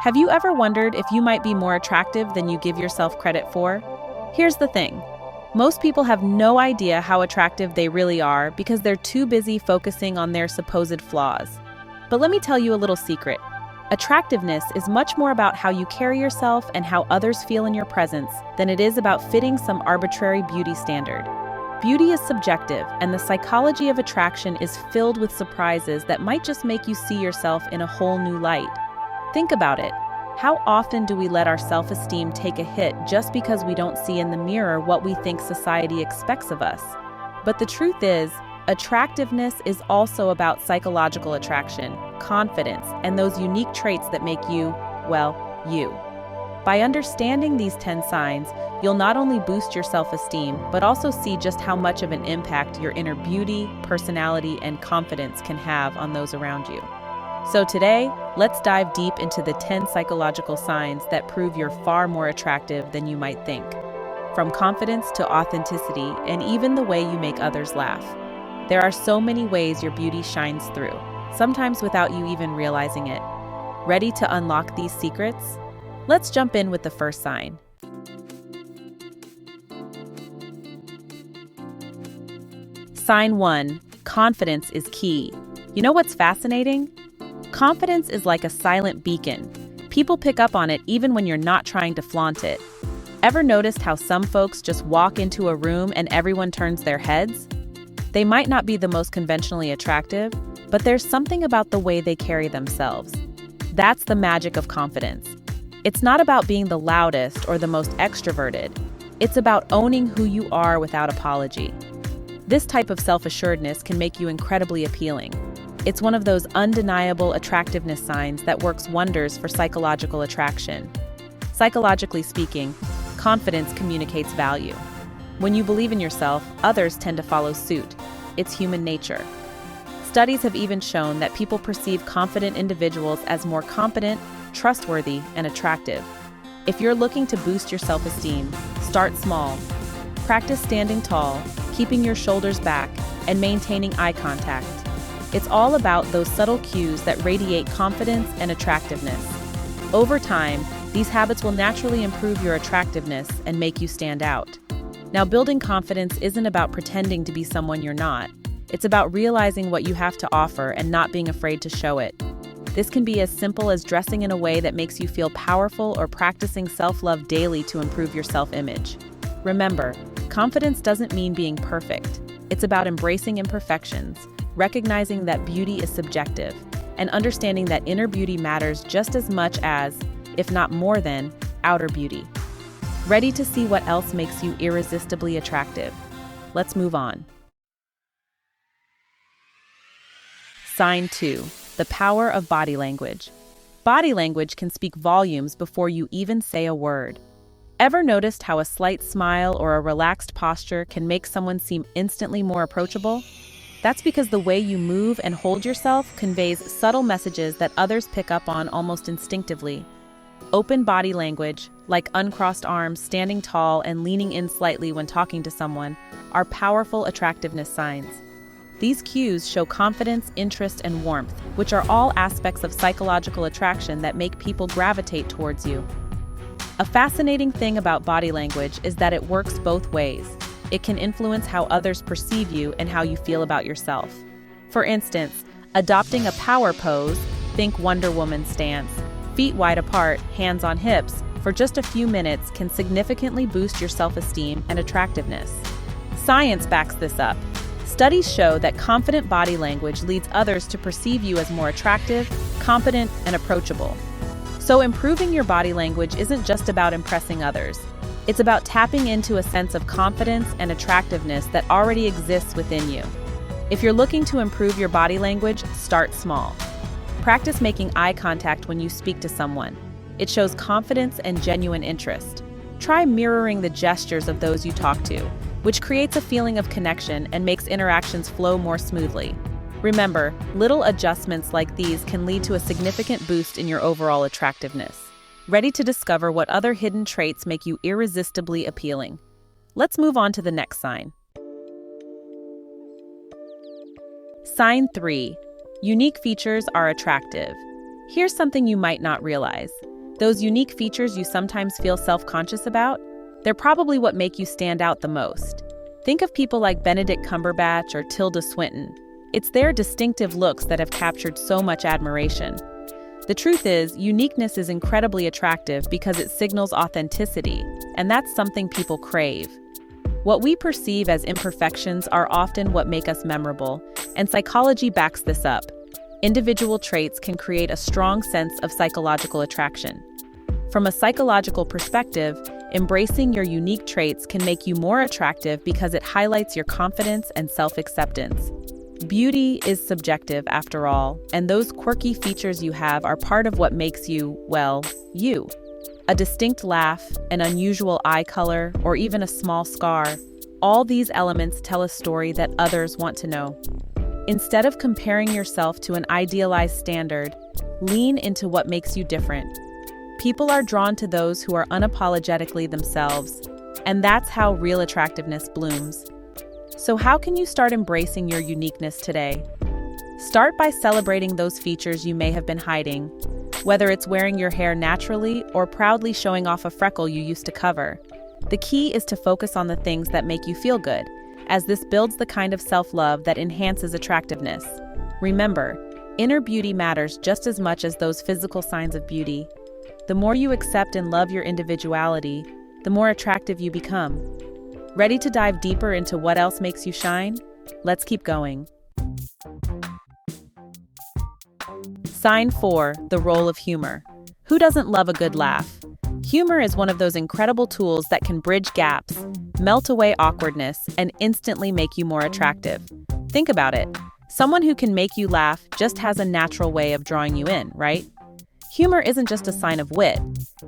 Have you ever wondered if you might be more attractive than you give yourself credit for? Here's the thing. Most people have no idea how attractive they really are because they're too busy focusing on their supposed flaws. But let me tell you a little secret. Attractiveness is much more about how you carry yourself and how others feel in your presence than it is about fitting some arbitrary beauty standard. Beauty is subjective, and the psychology of attraction is filled with surprises that might just make you see yourself in a whole new light. Think about it. How often do we let our self-esteem take a hit just because we don't see in the mirror what we think society expects of us? But the truth is, attractiveness is also about psychological attraction, confidence, and those unique traits that make you, well, you. By understanding these 10 signs, you'll not only boost your self-esteem, but also see just how much of an impact your inner beauty, personality, and confidence can have on those around you. So today, let's dive deep into the 10 psychological signs that prove you're far more attractive than you might think. From confidence to authenticity, and even the way you make others laugh. There are so many ways your beauty shines through, sometimes without you even realizing it. Ready to unlock these secrets? Let's jump in with the first sign. Sign 1. Confidence is key. You know what's fascinating? Confidence is like a silent beacon. People pick up on it even when you're not trying to flaunt it. Ever noticed how some folks just walk into a room and everyone turns their heads? They might not be the most conventionally attractive, but there's something about the way they carry themselves. That's the magic of confidence. It's not about being the loudest or the most extroverted. It's about owning who you are without apology. This type of self-assuredness can make you incredibly appealing. It's one of those undeniable attractiveness signs that works wonders for psychological attraction. Psychologically speaking, confidence communicates value. When you believe in yourself, others tend to follow suit. It's human nature. Studies have even shown that people perceive confident individuals as more competent, trustworthy, and attractive. If you're looking to boost your self-esteem, start small. Practice standing tall, keeping your shoulders back, and maintaining eye contact. It's all about those subtle cues that radiate confidence and attractiveness. Over time, these habits will naturally improve your attractiveness and make you stand out. Now, building confidence isn't about pretending to be someone you're not. It's about realizing what you have to offer and not being afraid to show it. This can be as simple as dressing in a way that makes you feel powerful or practicing self-love daily to improve your self-image. Remember, confidence doesn't mean being perfect. It's about embracing imperfections, recognizing that beauty is subjective, and understanding that inner beauty matters just as much as, if not more than, outer beauty. Ready to see what else makes you irresistibly attractive? Let's move on. Sign 2. The power of body language. Body language can speak volumes before you even say a word. Ever noticed how a slight smile or a relaxed posture can make someone seem instantly more approachable? That's because the way you move and hold yourself conveys subtle messages that others pick up on almost instinctively. Open body language, like uncrossed arms, standing tall, and leaning in slightly when talking to someone, are powerful attractiveness signs. These cues show confidence, interest, and warmth, which are all aspects of psychological attraction that make people gravitate towards you. A fascinating thing about body language is that it works both ways. It can influence how others perceive you and how you feel about yourself. For instance, adopting a power pose, think Wonder Woman stance, feet wide apart, hands on hips, for just a few minutes can significantly boost your self-esteem and attractiveness. Science backs this up. Studies show that confident body language leads others to perceive you as more attractive, competent, and approachable. So improving your body language isn't just about impressing others. It's about tapping into a sense of confidence and attractiveness that already exists within you. If you're looking to improve your body language, start small. Practice making eye contact when you speak to someone. It shows confidence and genuine interest. Try mirroring the gestures of those you talk to, which creates a feeling of connection and makes interactions flow more smoothly. Remember, little adjustments like these can lead to a significant boost in your overall attractiveness. Ready to discover what other hidden traits make you irresistibly appealing? Let's move on to the next sign. Sign 3. Unique features are attractive. Here's something you might not realize. Those unique features you sometimes feel self-conscious about, they're probably what make you stand out the most. Think of people like Benedict Cumberbatch or Tilda Swinton. It's their distinctive looks that have captured so much admiration. The truth is, uniqueness is incredibly attractive because it signals authenticity, and that's something people crave. What we perceive as imperfections are often what make us memorable, and psychology backs this up. Individual traits can create a strong sense of psychological attraction. From a psychological perspective, embracing your unique traits can make you more attractive because it highlights your confidence and self-acceptance. Beauty is subjective after all, and those quirky features you have are part of what makes you, well, you. A distinct laugh, an unusual eye color, or even a small scar, all these elements tell a story that others want to know. Instead of comparing yourself to an idealized standard, lean into what makes you different. People are drawn to those who are unapologetically themselves, and that's how real attractiveness blooms. So how can you start embracing your uniqueness today? Start by celebrating those features you may have been hiding, whether it's wearing your hair naturally or proudly showing off a freckle you used to cover. The key is to focus on the things that make you feel good, as this builds the kind of self-love that enhances attractiveness. Remember, inner beauty matters just as much as those physical signs of beauty. The more you accept and love your individuality, the more attractive you become. Ready to dive deeper into what else makes you shine? Let's keep going. Sign 4, the role of humor. Who doesn't love a good laugh? Humor is one of those incredible tools that can bridge gaps, melt away awkwardness, and instantly make you more attractive. Think about it. Someone who can make you laugh just has a natural way of drawing you in, right? Humor isn't just a sign of wit.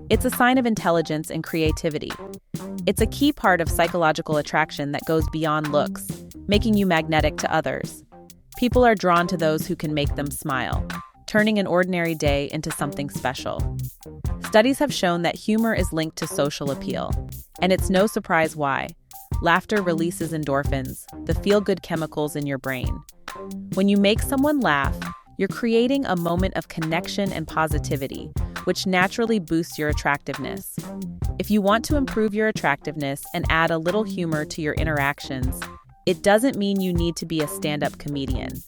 It's a sign of intelligence and creativity. It's a key part of psychological attraction that goes beyond looks, making you magnetic to others. People are drawn to those who can make them smile, turning an ordinary day into something special. Studies have shown that humor is linked to social appeal, and it's no surprise why. Laughter releases endorphins, the feel-good chemicals in your brain. When you make someone laugh, you're creating a moment of connection and positivity, which naturally boosts your attractiveness. If you want to improve your attractiveness and add a little humor to your interactions, it doesn't mean you need to be a stand-up comedian.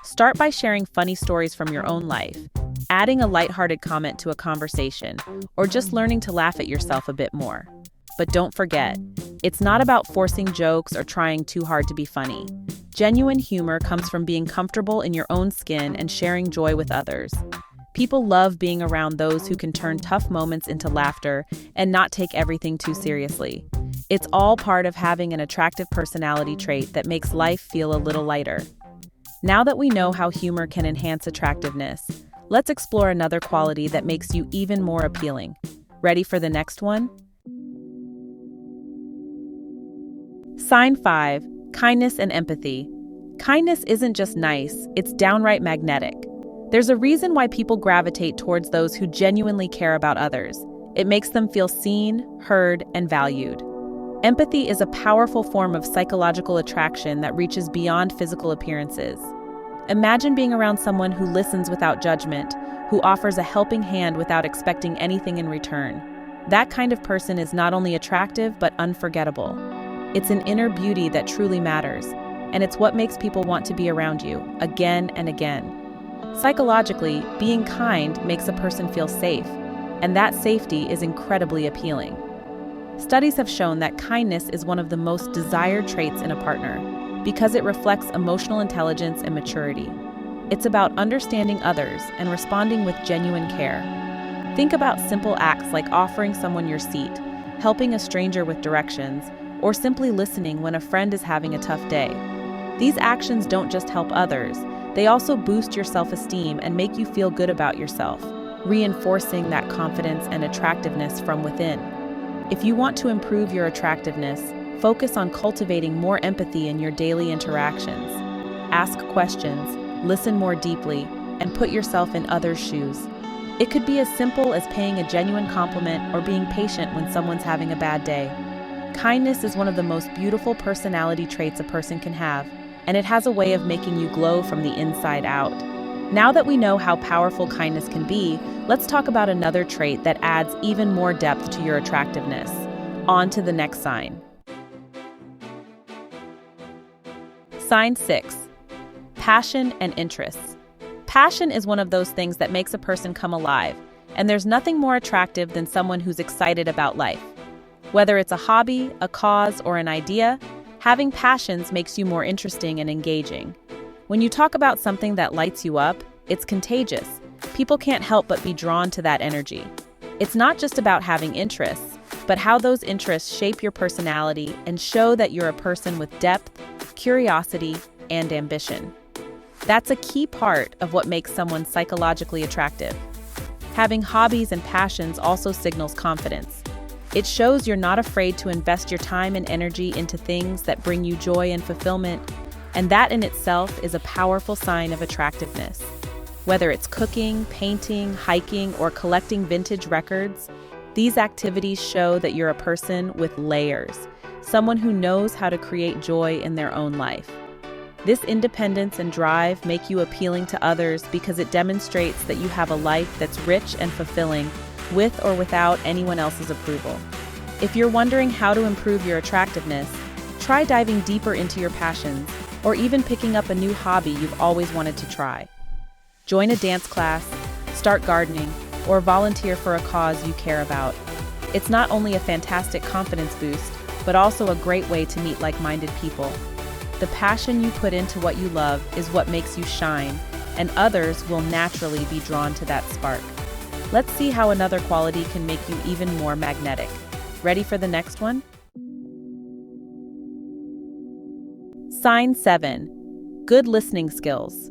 Start by sharing funny stories from your own life, adding a lighthearted comment to a conversation, or just learning to laugh at yourself a bit more. But don't forget, it's not about forcing jokes or trying too hard to be funny. Genuine humor comes from being comfortable in your own skin and sharing joy with others. People love being around those who can turn tough moments into laughter and not take everything too seriously. It's all part of having an attractive personality trait that makes life feel a little lighter. Now that we know how humor can enhance attractiveness, let's explore another quality that makes you even more appealing. Ready for the next one? Sign 5, kindness and empathy. Kindness isn't just nice, it's downright magnetic. There's a reason why people gravitate towards those who genuinely care about others. It makes them feel seen, heard, and valued. Empathy is a powerful form of psychological attraction that reaches beyond physical appearances. Imagine being around someone who listens without judgment, who offers a helping hand without expecting anything in return. That kind of person is not only attractive but unforgettable. It's an inner beauty that truly matters, and it's what makes people want to be around you, again and again. Psychologically, being kind makes a person feel safe, and that safety is incredibly appealing. Studies have shown that kindness is one of the most desired traits in a partner because it reflects emotional intelligence and maturity. It's about understanding others and responding with genuine care. Think about simple acts like offering someone your seat, helping a stranger with directions, or simply listening when a friend is having a tough day. These actions don't just help others, they also boost your self-esteem and make you feel good about yourself, reinforcing that confidence and attractiveness from within. If you want to improve your attractiveness, focus on cultivating more empathy in your daily interactions. Ask questions, listen more deeply, and put yourself in others' shoes. It could be as simple as paying a genuine compliment or being patient when someone's having a bad day. Kindness is one of the most beautiful personality traits a person can have, and it has a way of making you glow from the inside out. Now that we know how powerful kindness can be, let's talk about another trait that adds even more depth to your attractiveness. On to the next sign. Sign 6. Passion and interests. Passion is one of those things that makes a person come alive, and there's nothing more attractive than someone who's excited about life. Whether it's a hobby, a cause, or an idea, having passions makes you more interesting and engaging. When you talk about something that lights you up, it's contagious. People can't help but be drawn to that energy. It's not just about having interests, but how those interests shape your personality and show that you're a person with depth, curiosity, and ambition. That's a key part of what makes someone psychologically attractive. Having hobbies and passions also signals confidence. It shows you're not afraid to invest your time and energy into things that bring you joy and fulfillment, and that in itself is a powerful sign of attractiveness. Whether it's cooking, painting, hiking, or collecting vintage records, these activities show that you're a person with layers, someone who knows how to create joy in their own life. This independence and drive make you appealing to others because it demonstrates that you have a life that's rich and fulfilling, with or without anyone else's approval. If you're wondering how to improve your attractiveness, try diving deeper into your passions, or even picking up a new hobby you've always wanted to try. Join a dance class, start gardening, or volunteer for a cause you care about. It's not only a fantastic confidence boost, but also a great way to meet like-minded people. The passion you put into what you love is what makes you shine, and others will naturally be drawn to that spark. Let's see how another quality can make you even more magnetic. Ready for the next one? Sign 7. Good listening skills.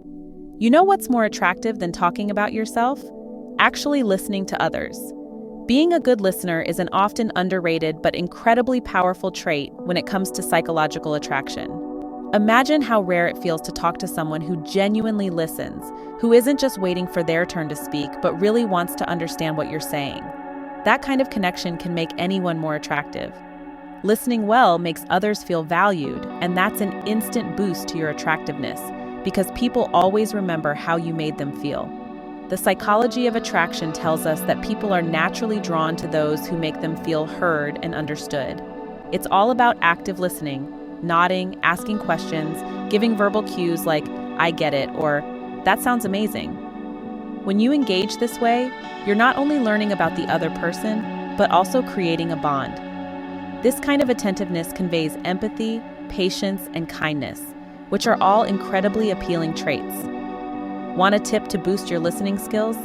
You know what's more attractive than talking about yourself? Actually listening to others. Being a good listener is an often underrated but incredibly powerful trait when it comes to psychological attraction. Imagine how rare it feels to talk to someone who genuinely listens, who isn't just waiting for their turn to speak, but really wants to understand what you're saying. That kind of connection can make anyone more attractive. Listening well makes others feel valued, and that's an instant boost to your attractiveness, because people always remember how you made them feel. The psychology of attraction tells us that people are naturally drawn to those who make them feel heard and understood. It's all about active listening, nodding, asking questions, giving verbal cues like, "I get it," or "That sounds amazing." When you engage this way, you're not only learning about the other person, but also creating a bond. This kind of attentiveness conveys empathy, patience, and kindness, which are all incredibly appealing traits. Want a tip to boost your listening skills?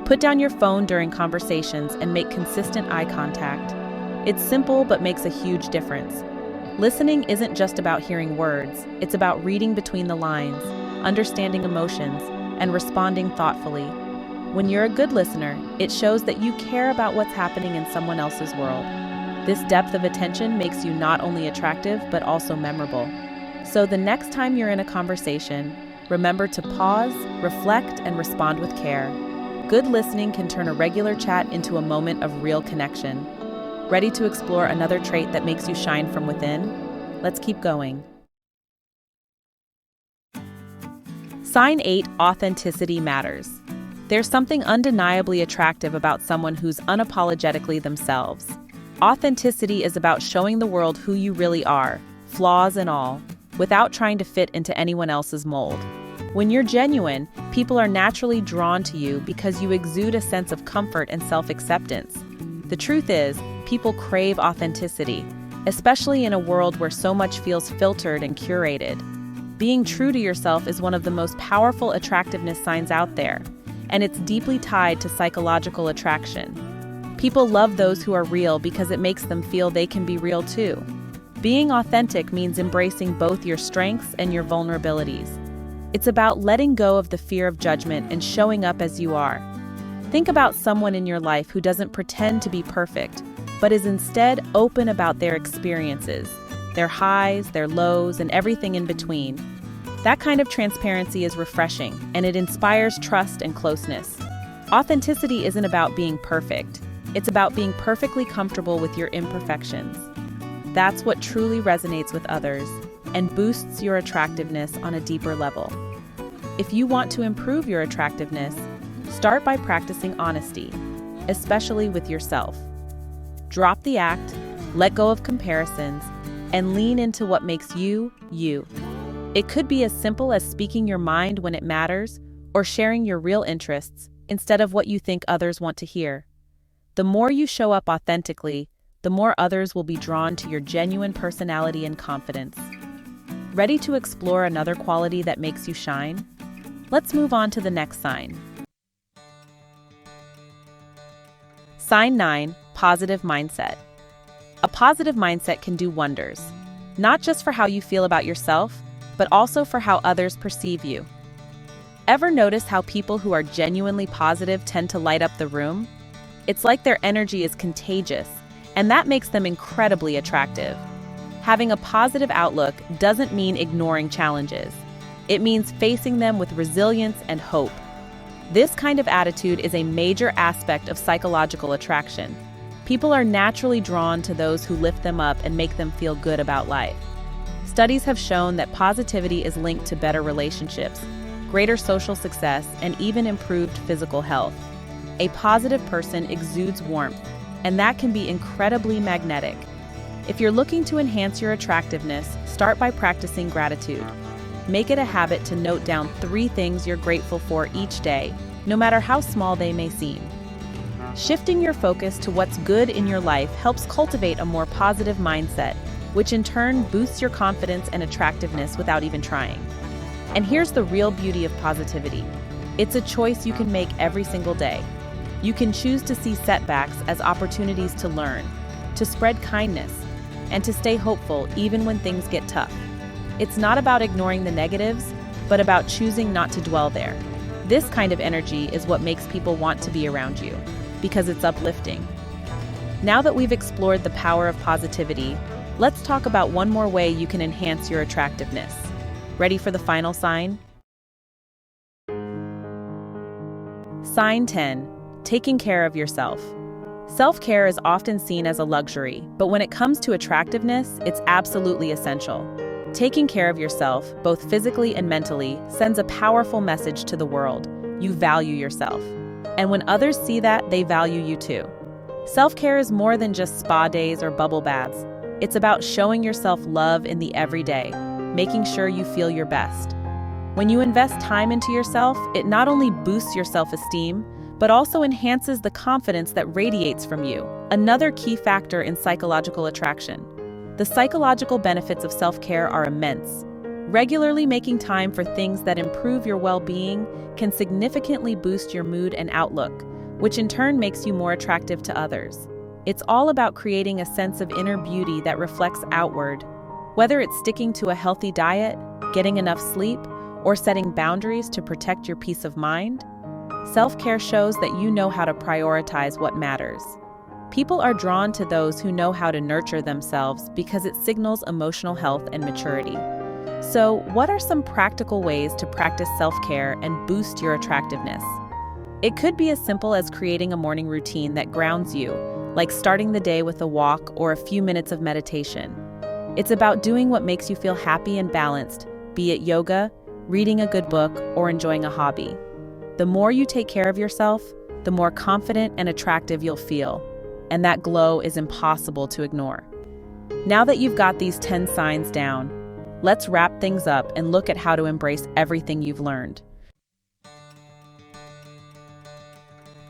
Put down your phone during conversations and make consistent eye contact. It's simple but makes a huge difference. Listening isn't just about hearing words, it's about reading between the lines, understanding emotions, and responding thoughtfully. When you're a good listener, it shows that you care about what's happening in someone else's world. This depth of attention makes you not only attractive, but also memorable. So the next time you're in a conversation, remember to pause, reflect, and respond with care. Good listening can turn a regular chat into a moment of real connection. Ready to explore another trait that makes you shine from within? Let's keep going. Sign 8. Authenticity matters. There's something undeniably attractive about someone who's unapologetically themselves. Authenticity is about showing the world who you really are, flaws and all, without trying to fit into anyone else's mold. When you're genuine, people are naturally drawn to you because you exude a sense of comfort and self-acceptance. The truth is, people crave authenticity, especially in a world where so much feels filtered and curated. Being true to yourself is one of the most powerful attractiveness signs out there, and it's deeply tied to psychological attraction. People love those who are real because it makes them feel they can be real too. Being authentic means embracing both your strengths and your vulnerabilities. It's about letting go of the fear of judgment and showing up as you are. Think about someone in your life who doesn't pretend to be perfect, but is instead open about their experiences, their highs, their lows, and everything in between. That kind of transparency is refreshing, and it inspires trust and closeness. Authenticity isn't about being perfect. It's about being perfectly comfortable with your imperfections. That's what truly resonates with others and boosts your attractiveness on a deeper level. If you want to improve your attractiveness, start by practicing honesty, especially with yourself. Drop the act, let go of comparisons, and lean into what makes you, you. It could be as simple as speaking your mind when it matters or sharing your real interests instead of what you think others want to hear. The more you show up authentically, the more others will be drawn to your genuine personality and confidence. Ready to explore another quality that makes you shine? Let's move on to the next sign. Sign 9, positive mindset. A positive mindset can do wonders, not just for how you feel about yourself, but also for how others perceive you. Ever notice how people who are genuinely positive tend to light up the room? It's like their energy is contagious, and that makes them incredibly attractive. Having a positive outlook doesn't mean ignoring challenges. It means facing them with resilience and hope. This kind of attitude is a major aspect of psychological attraction. People are naturally drawn to those who lift them up and make them feel good about life. Studies have shown that positivity is linked to better relationships, greater social success, and even improved physical health. A positive person exudes warmth, and that can be incredibly magnetic. If you're looking to enhance your attractiveness, start by practicing gratitude. Make it a habit to note down 3 things you're grateful for each day, no matter how small they may seem. Shifting your focus to what's good in your life helps cultivate a more positive mindset, which in turn boosts your confidence and attractiveness without even trying. And here's the real beauty of positivity. It's a choice you can make every single day. You can choose to see setbacks as opportunities to learn, to spread kindness, and to stay hopeful even when things get tough. It's not about ignoring the negatives, but about choosing not to dwell there. This kind of energy is what makes people want to be around you, because it's uplifting. Now that we've explored the power of positivity, let's talk about one more way you can enhance your attractiveness. Ready for the final sign? Sign 10, taking care of yourself. Self-care is often seen as a luxury, but when it comes to attractiveness, it's absolutely essential. Taking care of yourself, both physically and mentally, sends a powerful message to the world. You value yourself. And when others see that, they value you too. Self-care is more than just spa days or bubble baths. It's about showing yourself love in the everyday, making sure you feel your best. When you invest time into yourself, it not only boosts your self-esteem, but also enhances the confidence that radiates from you, another key factor in psychological attraction. The psychological benefits of self-care are immense. Regularly making time for things that improve your well-being can significantly boost your mood and outlook, which in turn makes you more attractive to others. It's all about creating a sense of inner beauty that reflects outward. Whether it's sticking to a healthy diet, getting enough sleep, or setting boundaries to protect your peace of mind, self-care shows that you know how to prioritize what matters. People are drawn to those who know how to nurture themselves because it signals emotional health and maturity. So, what are some practical ways to practice self-care and boost your attractiveness? It could be as simple as creating a morning routine that grounds you, like starting the day with a walk or a few minutes of meditation. It's about doing what makes you feel happy and balanced, be it yoga, reading a good book, or enjoying a hobby. The more you take care of yourself, the more confident and attractive you'll feel, and that glow is impossible to ignore. Now that you've got these 10 signs down, let's wrap things up and look at how to embrace everything you've learned.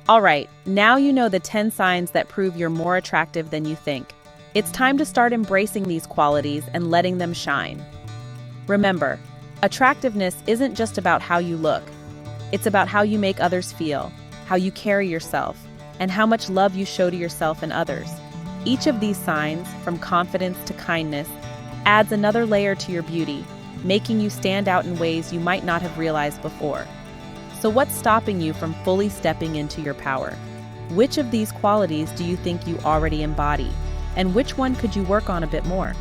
All right, now you know the 10 signs that prove you're more attractive than you think. It's time to start embracing these qualities and letting them shine. Remember, attractiveness isn't just about how you look. It's about how you make others feel, how you carry yourself, and how much love you show to yourself and others. Each of these signs, from confidence to kindness, adds another layer to your beauty, making you stand out in ways you might not have realized before. So what's stopping you from fully stepping into your power? Which of these qualities do you think you already embody? And which one could you work on a bit more?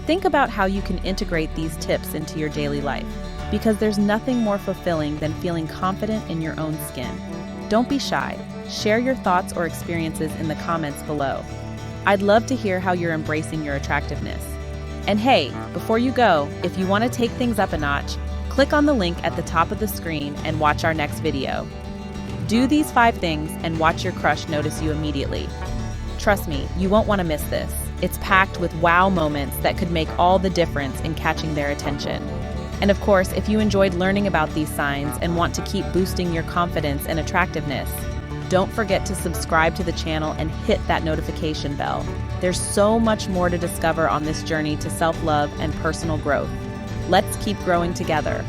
Think about how you can integrate these tips into your daily life, because there's nothing more fulfilling than feeling confident in your own skin. Don't be shy. Share your thoughts or experiences in the comments below. I'd love to hear how you're embracing your attractiveness. And hey, before you go, if you want to take things up a notch, click Click on the link at the top of the screen and watch our next video. Do these 5 things and watch your crush notice you immediately. Trust me, you won't want to miss this. It's packed with wow moments that could make all the difference in catching their attention. And of course, if you enjoyed learning about these signs and want to keep boosting your confidence and attractiveness, don't forget to subscribe to the channel and hit that notification bell. There's so much more to discover on this journey to self-love and personal growth. Let's keep growing together.